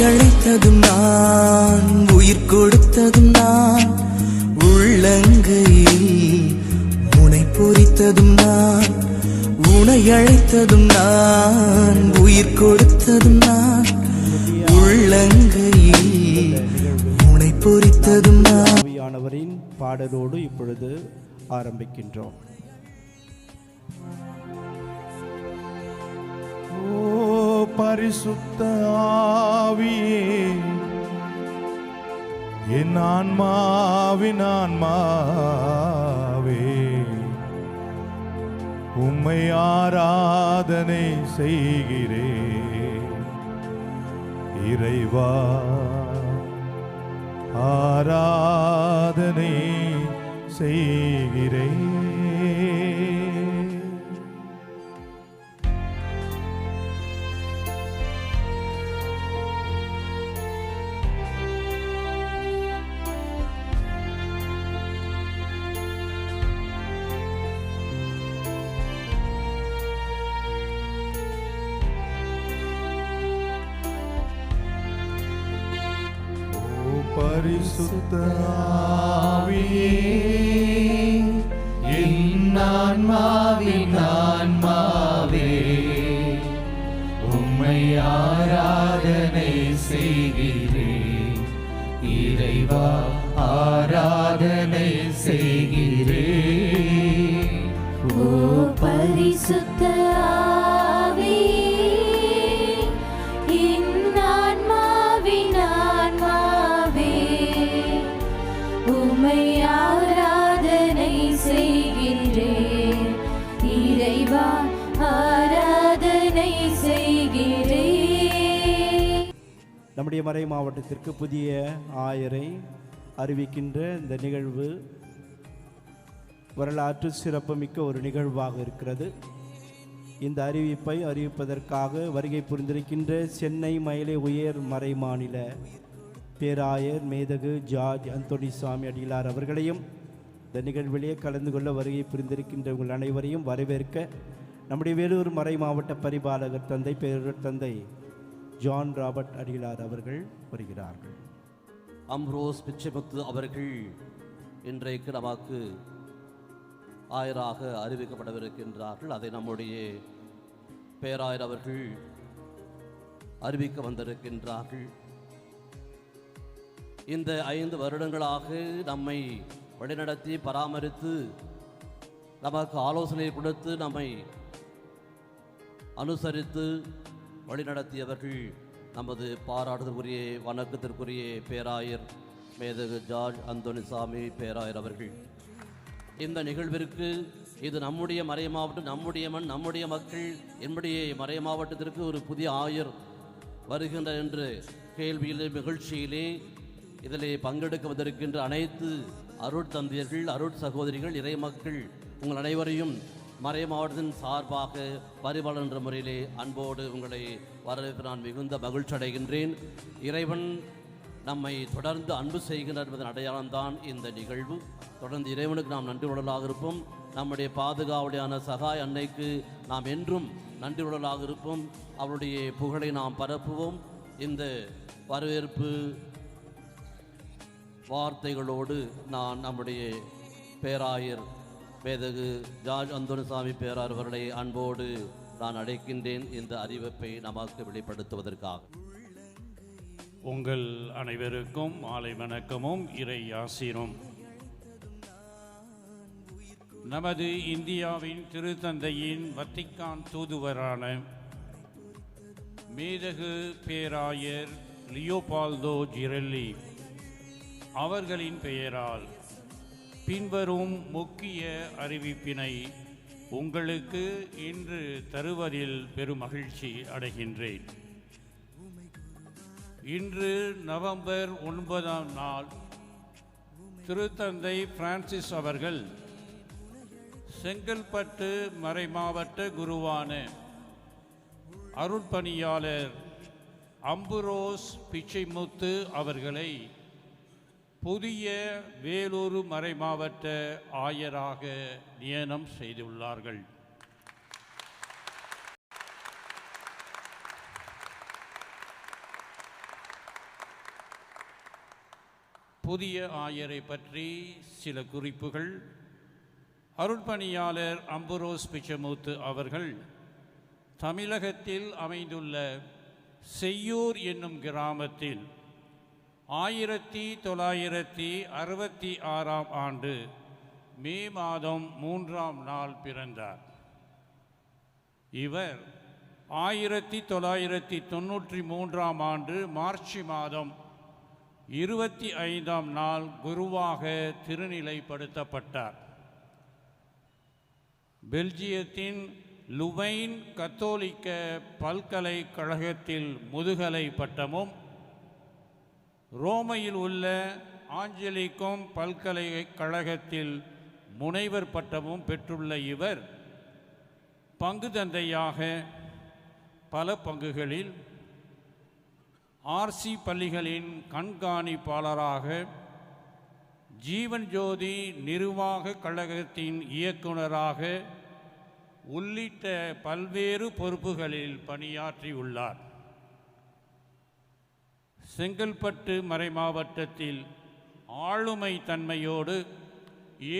அழைத்ததும் நான், உயிர் கொடுத்ததும் நான், உள்ளங்கையில் உனை பொறித்ததும் நான், உனை அழைத்ததும் நான், உயிர் கொடுத்ததும் நான், உள்ளங்கையில் உனை பொறித்ததும் நான். ஆவியானவரின் பாடலோடு இப்பொழுது ஆரம்பிக்கின்றோம். ஓ பரிசுத்த ஆவியே, என் ஆன்மாவின் ஆன்மாவே, உம்மை ஆராதனை செய்கிறேன். இறைவா ஆராதனை செய்கிறேன். பரிசுத்த ஆவியே, என் ஆன்மாவின் ஆன்மாவே, உம்மை ஆராதனை செய்கிறேன். இறைவா ஆராதனை செய்கிறேன். ஓ பரிசுத்த நம்முடைய மறை மாவட்டத்திற்கு புதிய ஆயரை அறிவிக்கின்ற இந்த நிகழ்வு வரலாற்று சிறப்புமிக்க ஒரு நிகழ்வாக இருக்கிறது. இந்த அறிவிப்பை அறிவிப்பதற்காக வருகை புரிந்திருக்கின்ற சென்னை மயிலை உயர் மறை மாநில பேராயர் மேதகு ஜார்ஜ் அந்தோனிசாமி அடிகளார் அவர்களையும் இந்த நிகழ்விலே கலந்து கொள்ள வருகை புரிந்திருக்கின்ற உங்கள் அனைவரையும் வரவேற்க நம்முடைய வேலூர் மறை மாவட்ட பரிபாலகர் தந்தை பேரூர் தந்தை ஜான் ராபர்ட் அடிகளார் அவர்கள் வருகிறார்கள். அம்ரோஸ் பிச்சைமுத்து அவர்கள் இன்றைக்கு நமக்கு ஆயராக அறிவிக்கப்படவிருக்கின்றார்கள். அதை நம்முடைய பேராயர் அவர்கள் அறிவிக்க வந்திருக்கின்றார்கள். இந்த 5 வருடங்களாக நம்மை வழிநடத்தி பராமரித்து நமக்கு ஆலோசனை கொடுத்து நம்மை அனுசரித்து வழிநடத்தியவர்கள் நமது பாராட்டுதற்குரிய வணக்கத்திற்குரிய பேராயர் மேதகு ஜார்ஜ் அந்தோனிசாமி பேராயர் அவர்கள். இந்த நிகழ்விற்கு இது நம்முடைய மறை மாவட்டம், நம்முடைய மண், நம்முடைய மக்கள், என்னுடைய மறை மாவட்டத்திற்கு ஒரு புதிய ஆயர் வருகின்ற என்ற கேள்வியிலே மகிழ்ச்சியிலே இதிலே பங்கெடுக்க வந்திருக்கின்ற அனைத்து அருட்தந்தையர்கள், அருட்சகோதரிகள், இறை மக்கள் உங்கள் அனைவரையும் மறை மாவட்டத்தின் சார்பாக பரிபாலன் என்ற முறையிலே அன்போடு உங்களை வரவேற்பு நான் மிகுந்த மகிழ்ச்சி அடைகின்றேன். இறைவன் நம்மை தொடர்ந்து அன்பு செய்கின்றார் என்பதன் அடையாளம்தான் இந்த நிகழ்வு. தொடர்ந்து இறைவனுக்கு நாம் நன்றி உடலாக இருப்போம். நம்முடைய பாதுகாவலியான சகாய் அன்னைக்கு நாம் என்றும் நன்றி உடலாக இருப்போம். அவருடைய புகழை நாம் பரப்புவோம். இந்த வரவேற்பு வார்த்தைகளோடு நான் நம்முடைய பேராயர் மேதகு ஜார்ஜ் அந்தோனிசாமி பேராயர் அவர்களை அன்போடு நான் அழைக்கின்றேன் இந்த அறிவிப்பை நமக்கு வெளிப்படுத்துவதற்காக. உங்கள் அனைவருக்கும் மாலை வணக்கமும் இறை ஆசீரும். நமது இந்தியாவின் திருத்தந்தையின் வத்திக்கான் தூதுவரான மேதகு பேராயர் லியோபால்தோ ஜிரெல்லி அவர்களின் பெயரால் பின்வரும் முக்கிய அறிவிப்பினை உங்களுக்கு இன்று தருவதில் பெருமகிழ்ச்சி அடைகின்றேன். இன்று நவம்பர் 9ஆம் நாள் திருத்தந்தை பிரான்சிஸ் அவர்கள் செங்கல்பட்டு மறைமாவட்ட குருவான அருட்பணியாளர் அம்புரோஸ் பிச்சைமுத்து அவர்களை புதிய வேலூர் மறைமாவட்ட ஆயராக நியமனம் செய்துள்ளார்கள். புதிய ஆயரை பற்றி சில குறிப்புகள். அருட்பணியாளர் அம்புரோஸ் பிச்சைமுத்து அவர்கள் தமிழகத்தில் அமைந்துள்ள செய்யூர் என்னும் கிராமத்தில் 1966 ஆண்டு மே மாதம் 3ஆம் நாள் பிறந்தார். இவர் 1993ஆம் ஆண்டு மார்ச் மாதம் 25ஆம் நாள் குருவாக திருநிலைப்படுத்தப்பட்டார். பெல்ஜியத்தின் லுவைன் கத்தோலிக்க பல்கலைக்கழகத்தில் முதுகலை பட்டமும், ரோமையில் உள்ள ஆஞ்சலிக்கும் பல்கலைக்கழகத்தில் முனைவர் பட்டமும் பெற்றுள்ள இவர் பங்கு தந்தையாக பல பங்குகளில் ஆர்சி பள்ளிகளின் கண்காணிப்பாளராக, ஜீவன் ஜோதி நிர்வாக கழகத்தின் இயக்குநராக உள்ளிட்ட பல்வேறு பொறுப்புகளில் பணியாற்றியுள்ளார். செங்கல்பட்டு மறைமாவட்டத்தில் ஆளுமை தன்மையோடு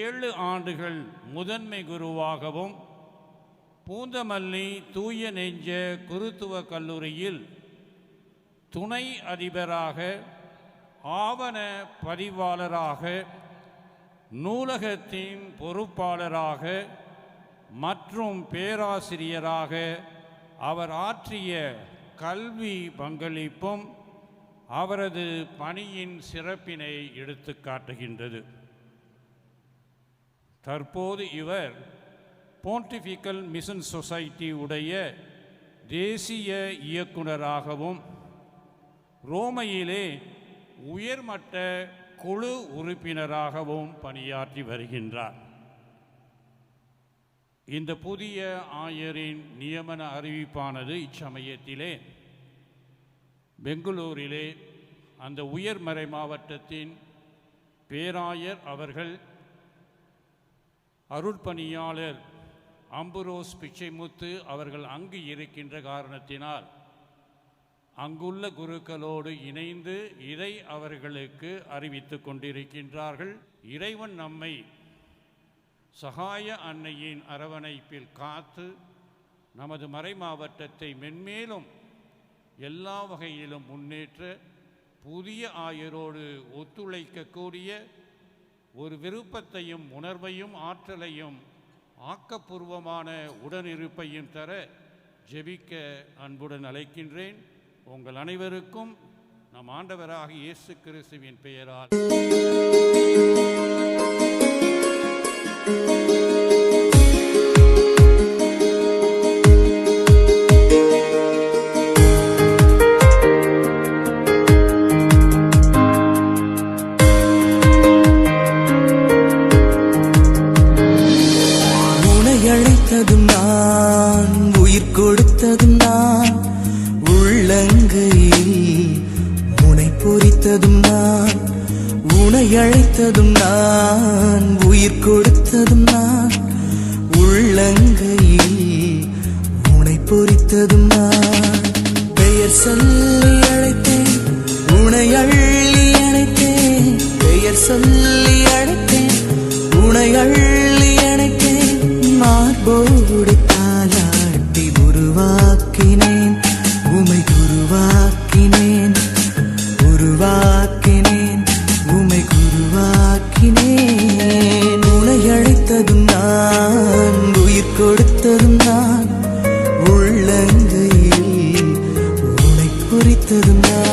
7 ஆண்டுகள் முதன்மை குருவாகவும், பூந்தமல்லி தூய நெஞ்ச குருத்துவ கல்லூரியில் துணை அதிபராக, ஆவண பதிவாளராக, நூலகத்தின் பொறுப்பாளராக மற்றும் பேராசிரியராக அவர் ஆற்றிய கல்வி பங்களிப்பும் அவரது பணியின் சிறப்பினை எடுத்து காட்டுகின்றது. தற்போது இவர் போன்டிஃபிக்கல் மிஷன் சொசைட்டி உடைய தேசிய இயக்குநராகவும், ரோமையிலே உயர்மட்ட குழு உறுப்பினராகவும் பணியாற்றி வருகின்றார். இந்த புதிய ஆயரின் நியமன அறிவிப்பானது இச்சமயத்திலே பெங்களூரிலே அந்த உயர்மறை மாவட்டத்தின் பேராயர் அவர்கள் அருட்பணியாளர் அம்புரோஸ் பிச்சைமுத்து அவர்கள் அங்கு இருக்கின்ற காரணத்தினால் அங்குள்ள குருக்களோடு இணைந்து இதை அவர்களுக்கு அறிவித்து கொண்டிருக்கின்றார்கள். இறைவன் நம்மை சகாய அன்னையின் அரவணைப்பில் காத்து நமது மறை மாவட்டத்தை மென்மேலும் எல்லா வகையிலும் முன்னேற்ற புதிய ஆயரோடு ஒத்துழைக்கக்கூடிய ஒரு விருப்பத்தையும் உணர்வையும் ஆற்றலையும் ஆக்கப்பூர்வமான உடனிருப்பையும் தர ஜெபிக்க அன்புடன் அழைக்கின்றேன். உங்கள் அனைவருக்கும் நம் ஆண்டவராக இயேசு கிறிஸ்துவின் பெயரால் அழைத்ததும் நான், உயிர் கொடுத்ததும் நான், உள்ளங்கையில் முனை பொறித்ததும் நான், உனை அழைத்ததும் நான், உயிர் கொடுத்ததும் நான், உள்ளங்கையில் முனை பொறித்ததும் நான். பெயர் சொல்லி அழைத்தேன், உனை அள்ளி அணைத்தேன், பெயர் சொல்லி அழைத்தேன், உனை அள்ளி அணைத்தேன், மார்போடு தாலாட்டி உருவாக்கினேன், உமை உருவாக்கினேன், உருவாக்கினேன், உமை உருவாக்கினேன். உனை அழைத்ததும் நான், உயிர் கொடுத்ததும் நான், உள்ளங்கையில் உனை பொறித்ததும் நான்.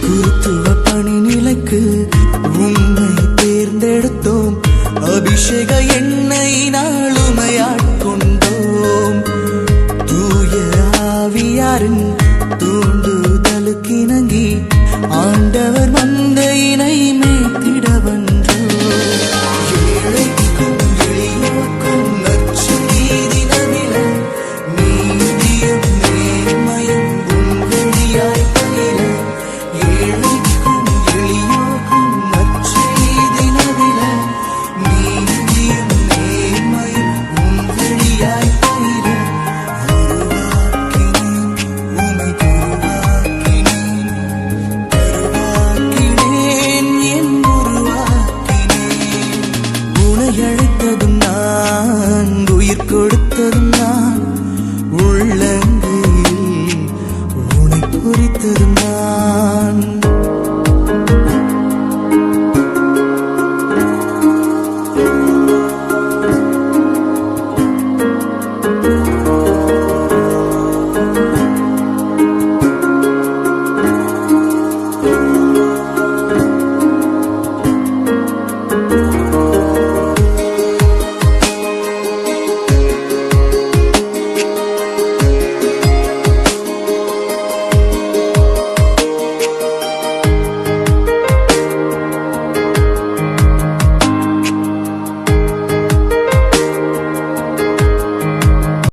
குருத்துவ பணி நிலைக்கு உம்மை தேர்ந்தெடுத்தோம், அபிஷேக எண்ணெயினால் உம்மை ஆட்கொண்டோம். தூய ஆவியாரின் தூண்டுதலுக்கிணங்கி ஆண்டவர் மந்தையினை